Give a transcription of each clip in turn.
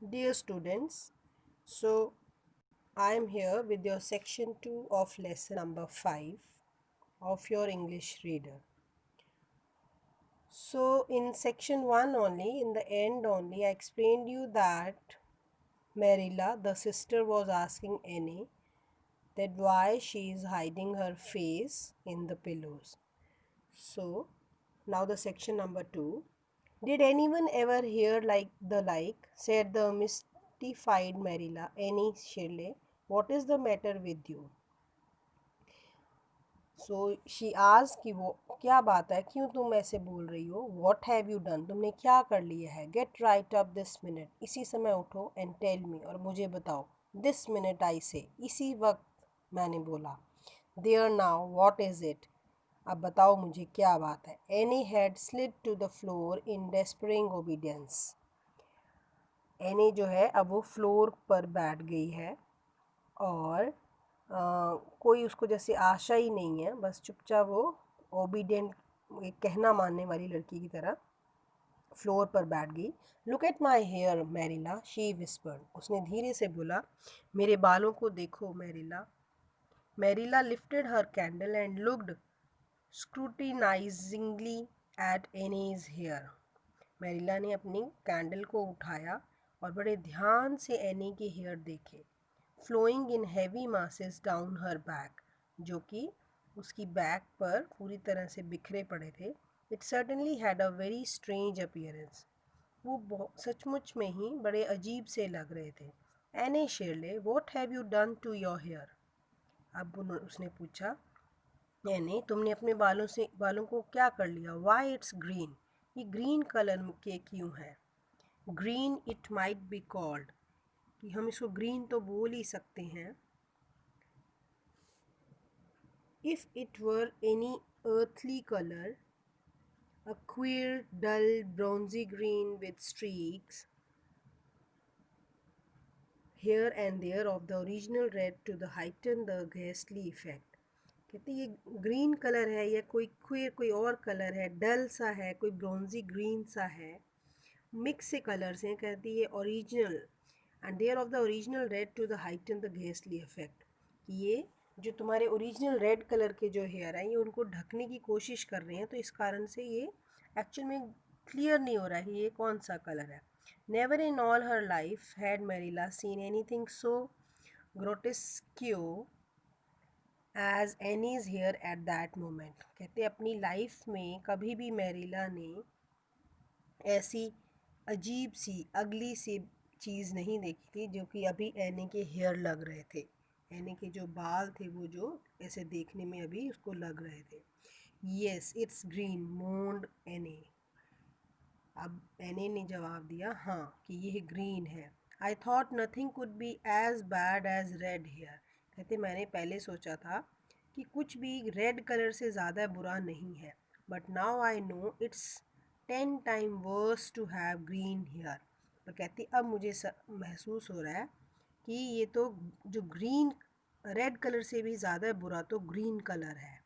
Dear students, so I am here with your section 2 of lesson number 5 of your English reader. So in section 1 only, in the end only, I explained you that Marilla, the sister, was asking Annie that why she is hiding her face in the pillows. So now the section number 2. Did anyone ever hear like, said the mystified Marilla, Annie Shirley, what is the matter with you? So she आज कि वो क्या बात है, क्यों तुम ऐसे बोल रही हो? वॉट हैव यू डन, तुमने क्या कर लिया है? Get right up this minute, इसी समय उठो एंड टेल मी, और मुझे बताओ। दिस मिनट आई से, इसी वक्त मैंने बोला। There now what is it, अब बताओ मुझे क्या बात है। Anne had slid to the floor in despairing obedience, Anne जो है अब वो फ्लोर पर बैठ गई है और कोई उसको जैसे आशा ही नहीं है, बस चुपचाप वो ओबीडियंट, एक कहना मानने वाली लड़की की तरह फ्लोर पर बैठ गई। Look at my hair Marilla, she whispered, उसने धीरे से बोला, मेरे बालों को देखो Marilla. Marilla lifted her candle and looked scrutinizingly at Anne's hair, Marilla ने अपनी कैंडल को उठाया और बड़े ध्यान से एनी के हेयर देखे। Flowing in heavy masses down her back, जो कि उसकी बैक पर पूरी तरह से बिखरे पड़े थे। It certainly had a very strange appearance, वो सचमुच में ही बड़े अजीब से लग रहे थे। Anne Shirley, what have you done to your hair, अब उसने पूछा, एने तुमने अपने बालों को क्या कर लिया? वाई इट्स ग्रीन, ये ग्रीन कलर के क्यों है? Green it might be called, कि हम इसको ग्रीन तो बोल ही सकते हैं। If it were any earthly color, a queer, dull, bronzy green with streaks here and there of the original red to the heighten the ghastly effect. कहते ये green colour है या कोई क्वियर कोई और कलर है, डल सा है, कोई ब्रॉन्जी ग्रीन सा है, मिक्स से कलर्स हैं। कहती है original and there of the original red to the heighten the ghastly effect, ये जो तुम्हारे ओरिजिनल रेड कलर के जो हेयर हैं ये उनको ढकने की कोशिश कर रहे हैं, तो इस कारण से ये एक्चुअल में क्लियर नहीं हो रहा है ये कौन सा कलर है। Never in all her life had Marilla seen anything so grotesque as Anne's hair at that moment, कहते अपनी लाइफ में कभी भी मैरिला ने ऐसी अजीब सी अगली सी चीज़ नहीं देखी थी जो कि अभी एने के हेयर लग रहे थे। एने के जो बाल थे वो जो ऐसे देखने में अभी उसको लग रहे थे। येस इट्स ग्रीन मोन्ड एने, अब एने ने जवाब दिया हाँ कि ये ग्रीन है। I thought nothing could be as bad as red hair, कहते मैंने पहले सोचा था कि कुछ भी रेड कलर से ज़्यादा बुरा नहीं है, but now I know it's 10 time worse to have green hair, पर कहती अब मुझे महसूस हो रहा है कि ये तो जो ग्रीन रेड कलर से भी ज़्यादा बुरा तो ग्रीन कलर है।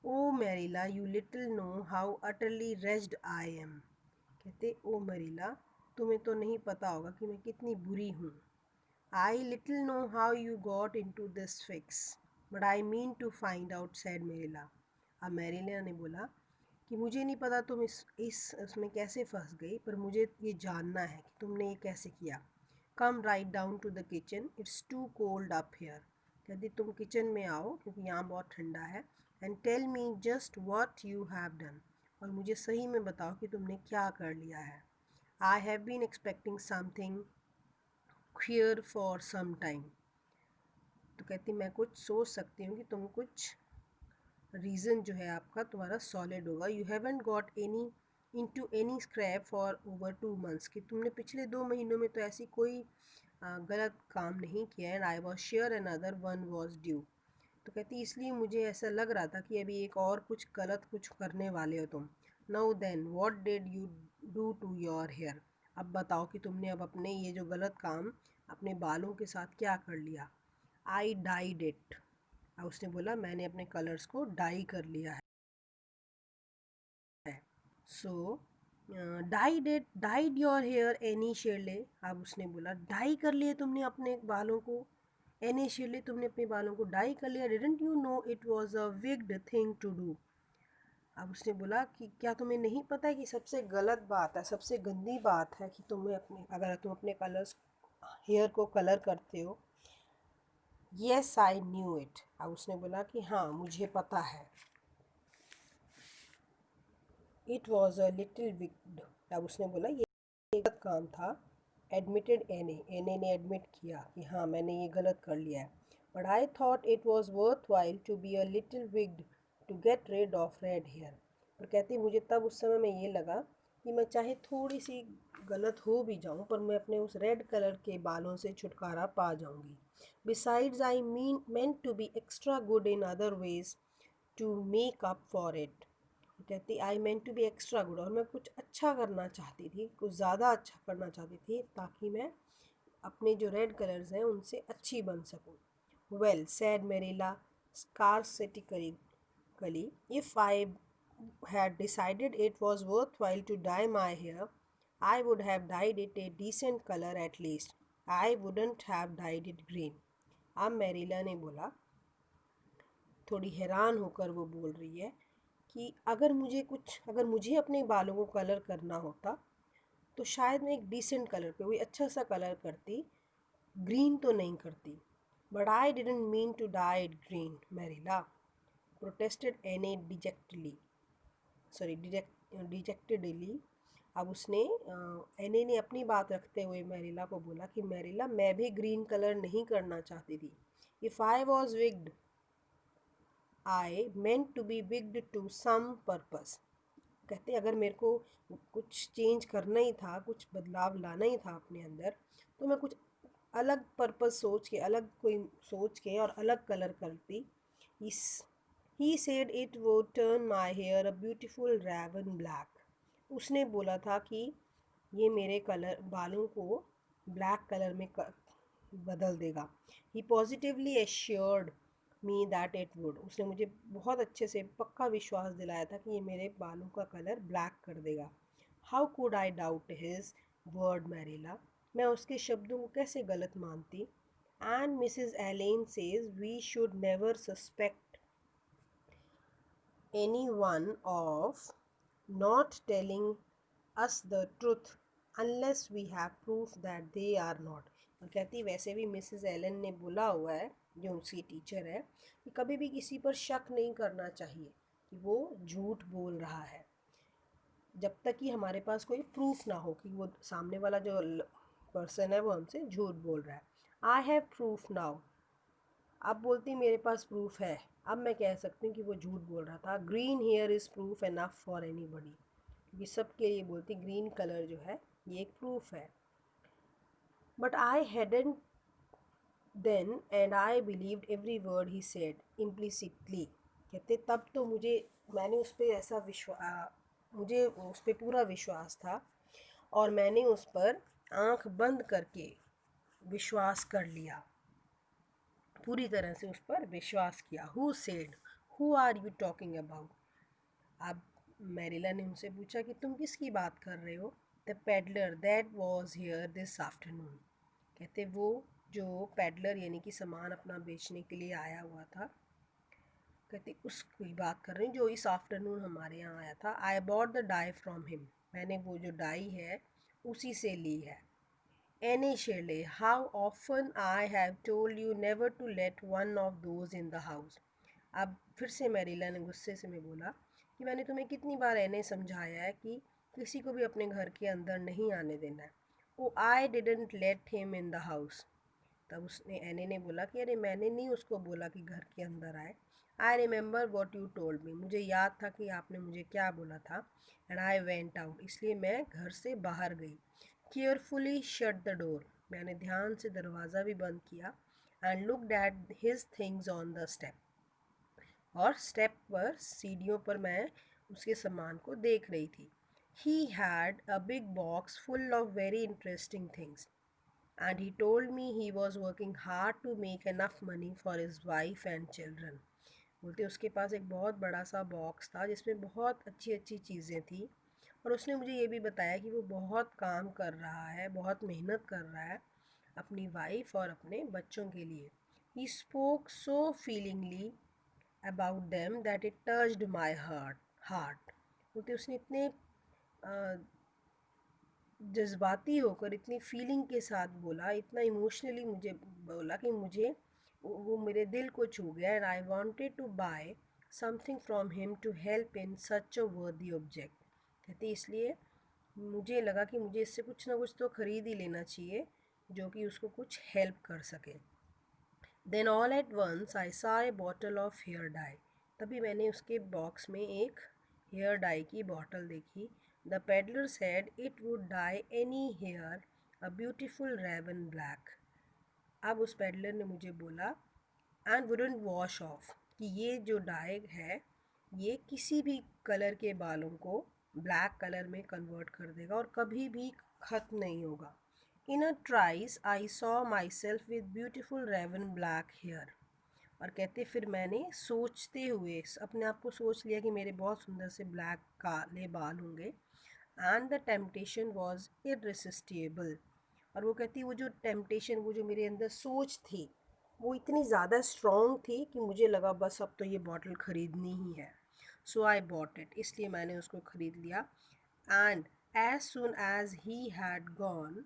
Oh Marilla you little know how utterly wretched I am, कहते ओ मरीला तुम्हें तो नहीं पता होगा कि मैं कितनी बुरी हूँ। I little know how you got into this fix but I mean to find out said Marilla, अब मेरिला ने बोला कि मुझे नहीं पता तुम इस उसमें कैसे फंस गई, पर मुझे ये जानना है कि तुमने ये कैसे किया। Come right down to the kitchen, it's too cold up here, कहती तुम किचन में आओ क्योंकि यहाँ बहुत ठंडा है। And tell me just what you have done, और मुझे सही में बताओ कि तुमने क्या कर लिया है। I have been expecting something queer for some time, तो कहती मैं कुछ सोच सकती हूँ कि तुम कुछ रीज़न जो है आपका तुम्हारा सॉलिड होगा। You haven't got any into any scrap for over 2 months, कि तुमने पिछले 2 महीनों में तो ऐसी कोई गलत काम नहीं किया। And I was sure another one was due, तो कहती इसलिए मुझे ऐसा लग रहा था कि अभी एक और कुछ गलत कुछ करने वाले हो तुम। Now then what did you do to your hair, अब बताओ कि तुमने अब अपने ये जो गलत काम अपने बालों के साथ क्या कर लिया। आई डाइड इट, अब उसने बोला मैंने अपने कलर्स को डाई कर लिया है। सो डाइड योर हेयर एनी शेरले। अब उसने बोला डाई कर लिए तुमने अपने बालों को, एनी शेरले तुमने अपने बालों को डाई कर लिया, didn't you know it was a wicked thing to do. अब उसने बोला कि क्या तुम्हें नहीं पता है कि सबसे गलत बात है, सबसे गंदी बात है कि तुम्हें अपने, अगर तुम अपने कलर्स हेयर को कलर करते हो। Yes I knew it. अब उसने बोला कि हाँ मुझे पता है। It was a little विग्ड। अब उसने बोला ये गलत काम था। एडमिटेड एने ने एडमिट किया कि हाँ मैंने ये गलत कर लिया है। But I thought it was worth while to be a little wicked to get rid of red hair. पर कहती मुझे तब उस समय में ये लगा कि मैं चाहे थोड़ी सी गलत हो भी जाऊँ पर मैं अपने उस रेड कलर के बालों से छुटकारा पा जाऊँगी। Besides I meant to be extra good in other ways to make up for it। कहती आई meant to be extra good, और मैं कुछ अच्छा करना चाहती थी, कुछ ज़्यादा अच्छा करना चाहती थी ताकि मैं अपने जो रेड कलर्स हैं उनसे अच्छी बन सकूं। Well said Marilla scarcetically, if I had decided it was worthwhile to dye my hair, I would have dyed it a decent color at least. I wouldn't have dyed it green। अब Marilla ने बोला, थोड़ी हैरान होकर वो बोल रही है कि अगर मुझे अपने बालों को कलर करना होता तो शायद मैं एक डिसेंट कलर पे कोई अच्छा सा कलर करती, ग्रीन तो नहीं करती। But I didn't mean to dye it green Marilla, protested Anne dejectedly. अब उसने एने ने अपनी बात रखते हुए मैरिला को बोला कि मैरिला मैं भी ग्रीन कलर नहीं करना चाहती थी। If I was wicked I meant to be wicked to some purpose. कहते अगर मेरे को कुछ चेंज करना ही था, कुछ बदलाव लाना ही था अपने अंदर, तो मैं कुछ अलग पर्पस सोच के, अलग कोई सोच के और अलग कलर करती। इस he said it would turn my hair a beautiful raven black. उसने बोला था कि ये मेरे कलर बालों को ब्लैक कलर में बदल देगा। He positively assured me that it would. उसने मुझे बहुत अच्छे से पक्का विश्वास दिलाया था कि ये मेरे बालों का कलर ब्लैक कर देगा। How could I doubt his word Marilla. मैं उसके शब्दों को कैसे गलत मानती। And Mrs Allen says we should never suspect anyone of not telling us the truth unless we have proof that they are not। और कहती वैसे भी मिसेस एलन ने बोला हुआ है, जो उसकी टीचर है, कि कभी भी किसी पर शक नहीं करना चाहिए कि वो झूठ बोल रहा है जब तक कि हमारे पास कोई प्रूफ ना हो कि वो सामने वाला जो पर्सन है वो हमसे झूठ बोल रहा है। I have proof now. अब बोलती मेरे पास प्रूफ है, अब मैं कह सकती हूँ कि वो झूठ बोल रहा था। Green here is proof enough for any बडी। ये सब के लिए बोलती ग्रीन कलर जो है ये एक प्रूफ है। But I hadn't then and I believed every word he said implicitly. कहते तब तो मैंने उस पर मुझे उस पर पूरा विश्वास था और मैंने उस पर आंख बंद करके विश्वास कर लिया, पूरी तरह से उस पर विश्वास किया। Who said, who are you talking about. अब मैरिला ने उनसे पूछा कि तुम किसकी बात कर रहे हो। The peddler that was here this afternoon. कहते वो जो पेडलर यानी कि सामान अपना बेचने के लिए आया हुआ था, कहते उसकी बात कर रही हूँ जो इस आफ्टरनून हमारे यहाँ आया था। I bought the dye from him. मैंने वो जो डाई है उसी से ली है। Anne Shirley how often I have told you never to let one of those in the house. अब फिर से मैरिला ने गुस्से से मैं बोला कि मैंने तुम्हें कितनी बार एने समझाया है कि किसी को भी अपने घर के अंदर नहीं आने देना है। Oh I didn't let him in the house. तब उसने एने ने बोला कि अरे मैंने नहीं उसको बोला कि घर के अंदर आए। I remember what you told me. मुझे याद था कि आपने मुझे क्या बोला था। And I went out. इसलिए मैं घर से बाहर गई। Carefully shut the door. मैंने ध्यान से दरवाज़ा भी बंद किया। And looked at his things on the step. और स्टेप पर सीढ़ियों पर मैं उसके सामान को देख रही थी। He had a big box full of very interesting things and he told me he was working hard to make enough money for his wife and children। बोलते उसके पास एक बहुत बड़ा सा बॉक्स था जिसमें बहुत अच्छी अच्छी चीज़ें थी और उसने मुझे ये भी बताया कि वो बहुत काम कर रहा है, बहुत मेहनत कर रहा है अपनी वाइफ और अपने बच्चों के लिए. He spoke so feelingly about them that it touched my heart. बोलते उसने इतने जज्बाती होकर, इतनी फीलिंग के साथ बोला, इतना इमोशनली मुझे बोला कि मुझे वो मेरे दिल को छू गया. And I wanted to buy something from him to help in such a worthy object. कहते इसलिए मुझे लगा कि मुझे इससे कुछ ना कुछ तो ख़रीद ही लेना चाहिए जो कि उसको कुछ हेल्प कर सके. Then all at once I saw a bottle of hair dye. तभी मैंने उसके बॉक्स में एक हेयर डाई की बॉटल देखी. The peddler said it would dye any hair a beautiful raven black. अब उस पेडलर ने मुझे बोला एंड वुडंट वॉश ऑफ, कि ये जो डाई है ये किसी भी कलर के बालों को ब्लैक कलर में कन्वर्ट कर देगा और कभी भी ख़त्म नहीं होगा. In a trice I saw myself with beautiful raven black hair. और कहते फिर मैंने सोचते हुए अपने आप को सोच लिया कि मेरे बहुत सुंदर से ब्लैक काले बाल होंगे. And the temptation was irresistible. और वो कहती वो जो टेम्पटेशन, वो जो मेरे अंदर सोच थी वो इतनी ज़्यादा स्ट्रॉन्ग थी कि मुझे लगा बस अब तो ये बॉटल ख़रीदनी ही है. So I bought it. इसलिए मैंने उसको ख़रीद लिया. And as soon as he had gone,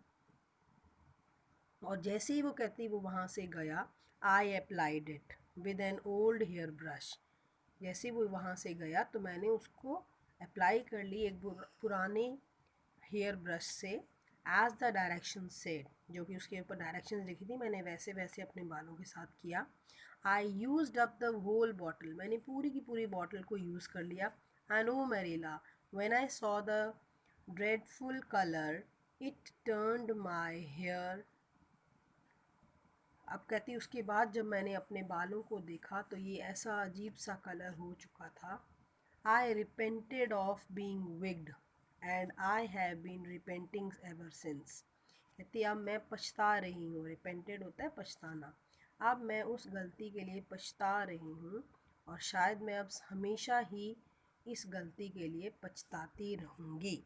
और जैसे ही वो कहती वो वहाँ से गया, I applied it with an old hair brush. जैसे वो वहाँ से गया तो मैंने उसको अप्लाई कर ली एक पुराने हेयर ब्रश से. एज द डायरेक्शन सेड, जो कि उसके ऊपर डायरेक्शन लिखी थी, मैंने वैसे वैसे अपने बालों के साथ किया. I used up the whole bottle. मैंने पूरी की पूरी बॉटल को यूज़ कर लिया. And oh Marilla, when I saw the dreadful colour it turned my hair. अब कहती उसके बाद जब मैंने अपने बालों को देखा तो ये ऐसा अजीब सा कलर हो चुका था. I repented of being wicked and I have been repenting ever since. कहती अब मैं पछता रही हूँ. रिपेंटेड होता है पछताना. अब मैं उस गलती के लिए पछता रही हूँ और शायद मैं अब हमेशा ही इस गलती के लिए पछताती रहूँगी.